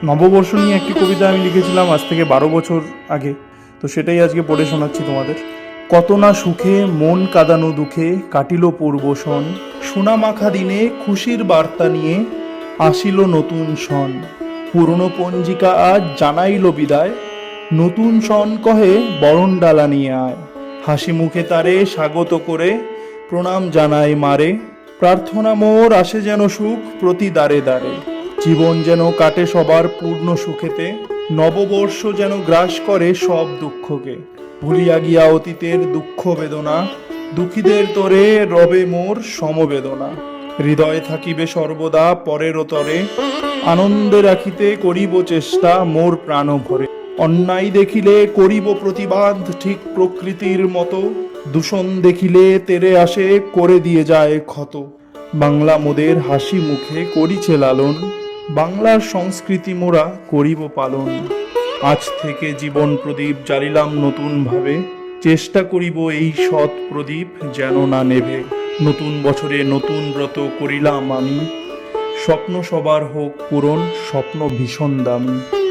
নববর্ষ নিয়ে একটি কবিতা আমি লিখেছিলাম আজ থেকে 12 বছর আগে। তো সেটাই আজকে পড়ে শোনাচ্ছি তোমাদের। কত না সুখে মন কাঁদানো দুঃখে কাটিল পূর্বশন, সোনা মাখা দিনে খুশির বার্তা নিয়ে আসিল নতুন সন। পুরনো পঞ্জিকা আজ জানাইল বিদায়, নতুন সন কহে বরণ ডালা নিয়ে আয়। হাসি মুখে তারে স্বাগত করে প্রণাম জানাই মারে, প্রার্থনা মোর আসে যেন সুখ প্রতি দ্বারে দ্বারে। জীবন যেন কাটে সবার পূর্ণ সুখেতে, নববর্ষ যেন গ্রাস করে সব দুঃখকে। ভুলিয়া গিয়া অতীতের দুঃখ বেদনা, দুঃখীদের তরে রবে মোর সমবেদনা। হৃদয়ে থাকিবে সর্বদা পরের তরে, আনন্দে রাখিতে করিব চেষ্টা মোর প্রাণ ভরে। অন্যায় দেখিলে করিব প্রতিবাদ ঠিক প্রকৃতির মতো, দূষণ দেখিলে তেরে আসে করে দিয়ে যায় ক্ষত। বাংলা মোদের হাসি মুখে করিছে লালন, বাংলার সংস্কৃতি মোরা করিব পালন। আজ থেকে জীবন প্রদীপ জ্বালিলাম নতুন ভাবে, চেষ্টা করিব এই সৎ প্রদীপ যেন না নেভে। নতুন বছরে নতুন ব্রত করিলাম আমি, স্বপ্ন সবার হোক পূরণ, স্বপ্ন ভীষণ দামি।